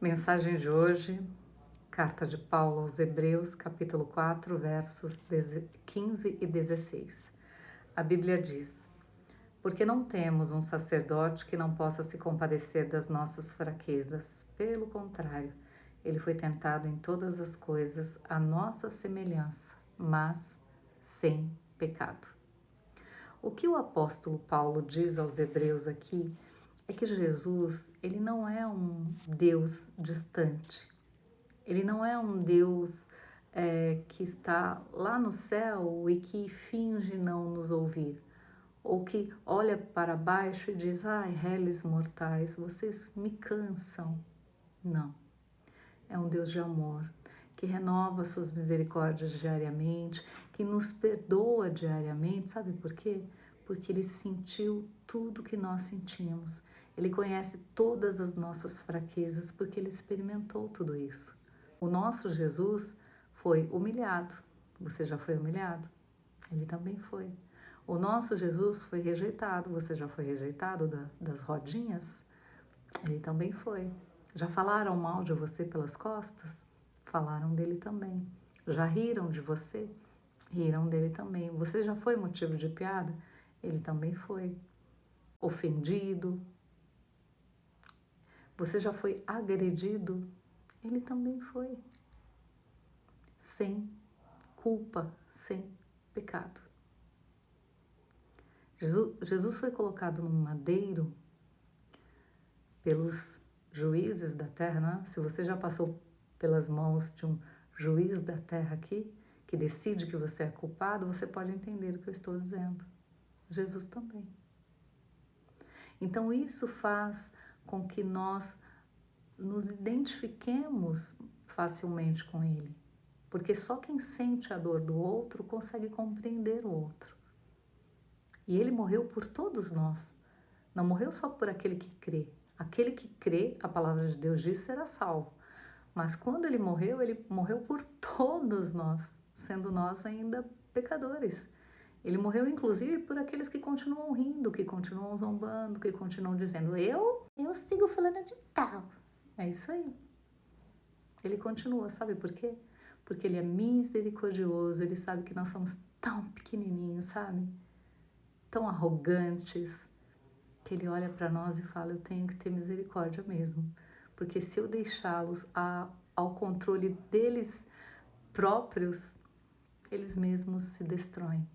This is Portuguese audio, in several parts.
Mensagem de hoje, carta de Paulo aos Hebreus, capítulo 4, versos 15 e 16. A Bíblia diz: porque não temos um sacerdote que não possa se compadecer das nossas fraquezas. Pelo contrário, ele foi tentado em todas as coisas à nossa semelhança, mas sem pecado. O que o apóstolo Paulo diz aos Hebreus aqui é que Jesus, ele não é um Deus distante. Ele não é um Deus que está lá no céu e que finge não nos ouvir. Ou que olha para baixo e diz: ai, réis mortais, vocês me cansam. Não. É um Deus de amor, que renova suas misericórdias diariamente, que nos perdoa diariamente. Sabe por quê? Porque Ele sentiu tudo que nós sentimos. Ele conhece todas as nossas fraquezas, porque Ele experimentou tudo isso. O nosso Jesus foi humilhado. Você já foi humilhado? Ele também foi. O nosso Jesus foi rejeitado. Você já foi rejeitado das rodinhas? Ele também foi. Já falaram mal de você pelas costas? Falaram dele também. Já riram de você? Riram dele também. Você já foi motivo de piada? Ele também foi. Ofendido? Você já foi agredido? Ele também foi. Sem culpa, sem pecado. Jesus foi colocado num madeiro pelos juízes da terra, né? Se você já passou pelas mãos de um juiz da terra aqui, que decide que você é culpado, você pode entender o que eu estou dizendo. Jesus também. Então isso faz com que nós nos identifiquemos facilmente com Ele, porque só quem sente a dor do outro consegue compreender o outro. E Ele morreu por todos nós, não morreu só por aquele que crê. Aquele que crê, a palavra de Deus diz, será salvo. Mas quando ele morreu por todos nós, sendo nós ainda pecadores. Ele morreu inclusive por aqueles que continuam rindo, que continuam zombando, que continuam dizendo: eu sigo falando de tal. É isso aí. Ele continua, sabe por quê? Porque ele é misericordioso, ele sabe que nós somos tão pequenininhos, sabe? Tão arrogantes, que ele olha para nós e fala: eu tenho que ter misericórdia mesmo, porque se eu deixá-los ao controle deles próprios, eles mesmos se destroem.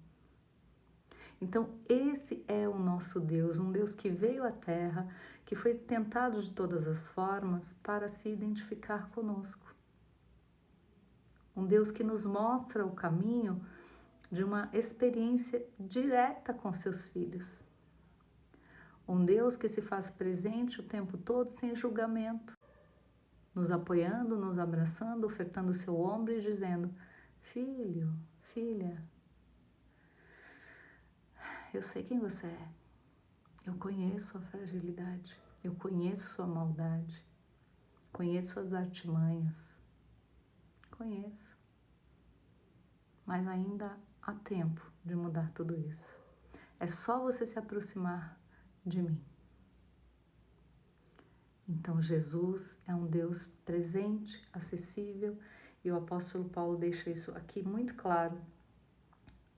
Então esse é o nosso Deus, um Deus que veio à Terra, que foi tentado de todas as formas para se identificar conosco. Um Deus que nos mostra o caminho de uma experiência direta com seus filhos. Um Deus que se faz presente o tempo todo sem julgamento, nos apoiando, nos abraçando, ofertando o seu ombro e dizendo: filho, filha, eu sei quem você é, eu conheço a fragilidade, eu conheço sua maldade, conheço suas artimanhas, conheço, mas ainda há tempo de mudar tudo isso. É só você se aproximar de mim. Então Jesus é um Deus presente, acessível, e o apóstolo Paulo deixa isso aqui muito claro.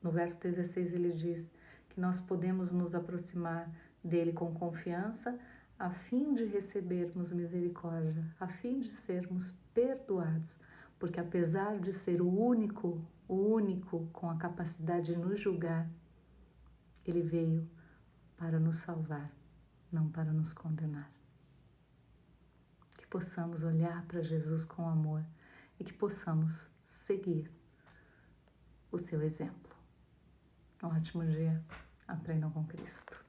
No verso 16 ele diz que nós podemos nos aproximar dele com confiança, a fim de recebermos misericórdia, a fim de sermos perdoados, porque apesar de ser o único com a capacidade de nos julgar, ele veio para nos salvar, não para nos condenar. Que possamos olhar para Jesus com amor e que possamos seguir o seu exemplo. Um ótimo dia. Aprendam com Cristo.